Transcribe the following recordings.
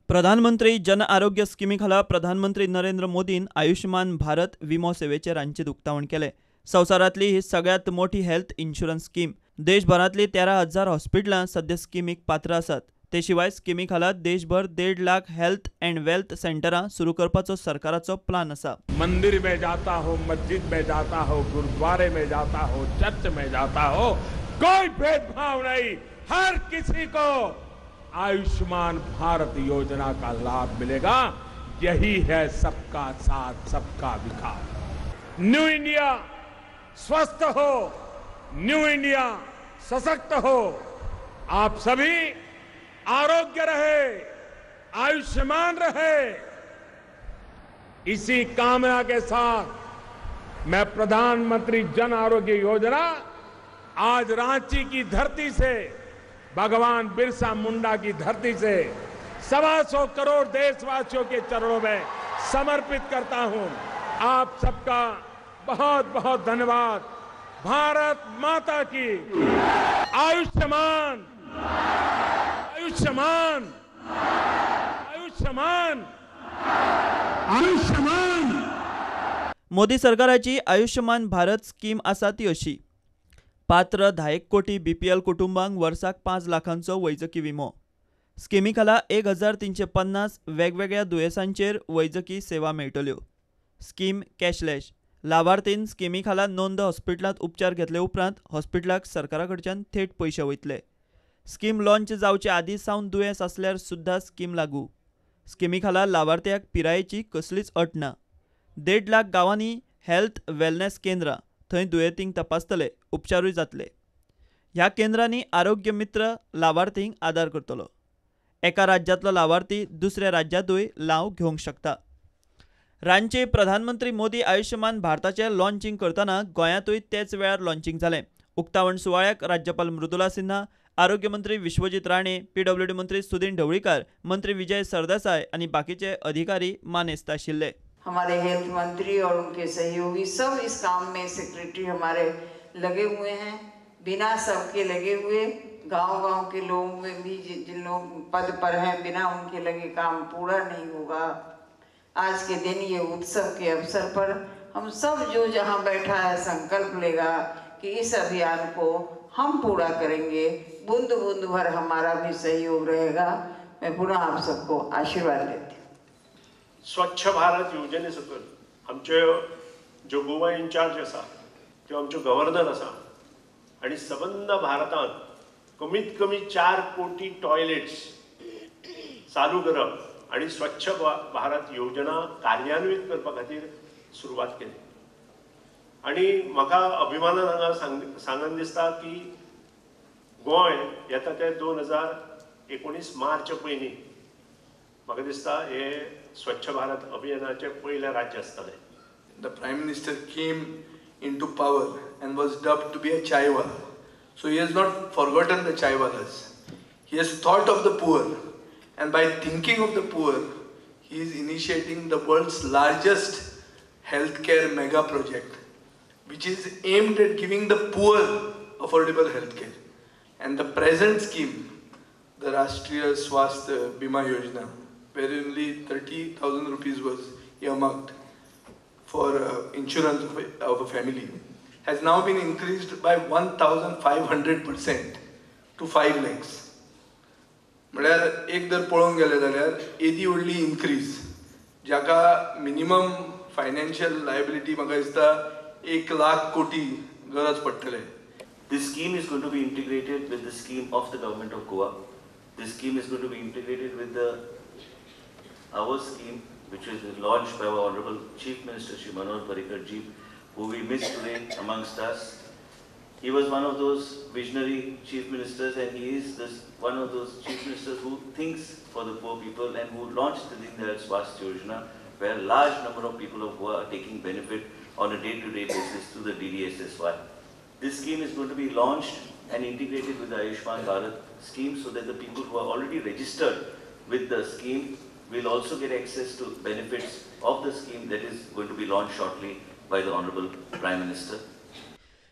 प्रधानमंत्री जन आरोग्य स्किमी खाला प्रधानमंत्री नरेंद्र मोदीन आयुष्मान भारत विमो सेवेचे रांचेत उक्तावण केले। संवसारांतली ही सगळ्यात मोठी हेल्थ इन्शुरन्स स्कीम। देशभरांतली 13,000 हॉस्पिटलां सध्या स्किमीक पात्र आसात। ते शिवाय स्किमी खाला देशभर 1.5 लाख हेल्थ एंड वेल्थ सेंटरां सुरू करपाचो सरकाराचो प्लान आसा। मंदिर में जाता हो, मस्जिद में जाता हो, गुरुद्वारे में जाता हो, चर्च में जाता हो, कोई भेदभाव नहीं, हर किसी को आयुष्मान भारत योजना का लाभ मिलेगा। यही है सबका साथ सबका विकास। न्यू इंडिया स्वस्थ हो, न्यू इंडिया सशक्त हो, आप सभी आरोग्य रहे, आयुष्मान रहे, इसी कामना के साथ मैं प्रधानमंत्री जन आरोग्य योजना आज रांची की धरती से, भगवान बिरसा मुंडा की धरती से 125 करोड़ देशवासियों के चरणों में समर्पित करता हूं। आप सबका बहुत बहुत धन्यवाद। भारत माता की आयुष्मान आयुष्मान आयुष्मान आयुष्मान। मोदी सरकाराची आयुष्मान भारत स्कीम आसा ती अशी। पात्र 10 कोटी बीपीएल कुटुंबांक वर्साक 5 लाखांचो वैजकी विमो। स्किमी खाला 1350 वेगवेगळ्या दुयेंसांचेर वैजकी सेवा मेळटल्यो। Scheme cashless. लाभार्थीन स्किमी खाला नोंद हॉस्पिटलांत उपचार घेतले उपरांत हॉस्पिटलाक सरकारा कडच्यान थेट पैसे वयतले। स्कीम लॉन्च जावचे आदीं सावन दुयेंस आसल्यार सुद्धा स्कीम लागू। स्किमी खाला लाभार्थ्याक पिरायेची कसलीच अट ना। 1.5 लाख गांवांनी हेल्थ वेलनेस केंद्रां, थंय दुयेंतींक तपासतले, उपचारूय जातले। ह्या केंद्रांनी आरोग्य मित्र लाभार्थींक आदार करतलो। एका राज्यांतलो लाभार्थी दुसऱ्या राज्यांतूय लाव घेवंक शकता। रांची प्रधानमंत्री मोदी आयुष्मान भारताचें लॉन्चिंग करतना गोंयांतूय तेच वेळार लॉन्चिंग जालें। उक्तावण सुवाळ्याक राज्यपाल मृदुला सिन्हा, आरोग्य मंत्री विश्वजीत राणे, पीडब्ल्यूडी मंत्री सुदीन ढवळीकर, मंत्री विजय सरदेसाई आणि बाकीचे अधिकारी मानेस्त आशिल्ले। हमारे हेल्थ मंत्री और उनके सहयोगी सब इस काम में, सेक्रेटरी हमारे लगे हुए हैं। बिना सबके लगे हुए गांव-गांव के लोगों में भी जिन लोग पद पर हैं, बिना उनके लगे काम पूरा नहीं होगा। आज के दिन ये उत्सव के अवसर पर हम सब जो जहां बैठा है संकल्प लेगा कि इस अभियान को हम पूरा करेंगे। बूंद बूंद भर हमारा भी सहयोग रहेगा। मैं पुनः आप सबको आशीर्वाद देती हूँ। स्वच्छ भारत योजने सकल आमचे जो गोवा इन्चार्ज आसा किंवा आमचे गव्हर्नर आसा आणि सबंद भारतांत कमीत कमी 4 कोटी टॉयलेट्स चालू करप आणि स्वच्छ भारत योजना कार्यान्वित करपा खातीर सुरवात केली। आणि म्हाका अभिमानान हांगा सांगन दिसता की गोंय येता ते 2019 मार्च पयलीं म्हाका दिसता हे स्वच्छ भारत अभियानाचे पयले राज्य आसतले। The Prime Minister came into power and was dubbed to be a chaiwala. So he has not forgotten the chaiwalas. He has thought of the poor, and by thinking of the poor, he is initiating the world's largest healthcare mega project, which is aimed at giving the poor affordable healthcare. And the present scheme, the Rashtriya Swasthya Bima Yojana, where only 30,000 rupees was earmarked for insurance of a family, has now been increased by 1,500% to 5 lakhs. म्हळ्यार एक जर पळोवंक गेले जाल्यार येदी व्हडली increase, जाका minimum financial liability म्हाका दिसता 1 लाख कोटी गरज पडटले। This scheme is going to be integrated with the scheme of the government of Goa. This scheme is going to be integrated with our scheme, which is launched by our Honorable Chief Minister Shri Manohar Parrikar ji, who we miss today amongst us. He was one of those visionary chief ministers, and he is one of those chief ministers who thinks for the poor people and who launched the Deen Dayal Swasthya Yojana, where a large number of people of Goa are taking benefit on a day-to-day basis through the DDSSY. This scheme is going to be launched and integrated with the Ayushman Bharat scheme so that the people who are already registered with the scheme will also get access to benefits of the scheme that is going to be launched shortly by the Honorable Prime Minister.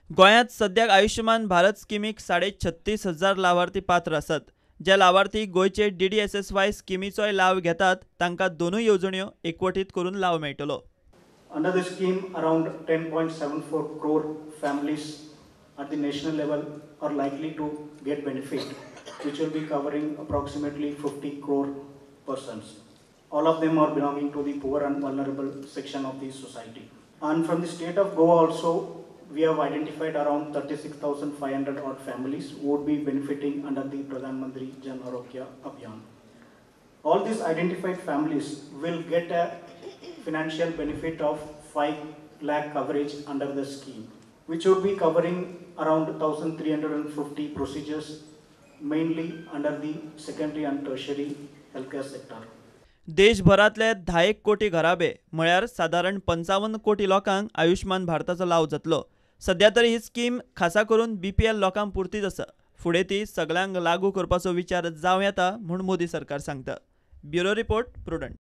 गोंयांत सद्याक आयुष्मान भारत स्किमीक 36,500 लाभार्थी पात्र आसात। जे लाभार्थी गोयचे DDSSY स्किमीचोय लाव घेतात तांकां दोनूय येवजण्यो एकवटीत करून लाव मेळटलो. Under the scheme, around 10.74 crore families at the national level are likely to get benefit, which will be covering approximately 50 crore persons. All of them are belonging to the poor and vulnerable section of the society. And from the state of Goa also, we have identified around 36,500 odd families who would be benefiting under the Pradhan Mantri Jan Arogya Abhiyan. All these identified families will get a financial benefit of 5 lakh coverage under the scheme, which would be covering around 1,350 procedures, mainly under the secondary and tertiary healthcare sector. देशभरातले 10 कोटी घराबे म्हळ्यार साधारण 55 कोटी लोकांक आयुष्मान भारताचो लाव जातलो. सध्या तरी ही स्कीम खासा करून BPL लोकांक पुरतीच आसा. फुडें ती सगळ्यांक लागू करपाचो विचार जावं येता म्हूण मोदी सरकार सांगता. Bureau report, prudent.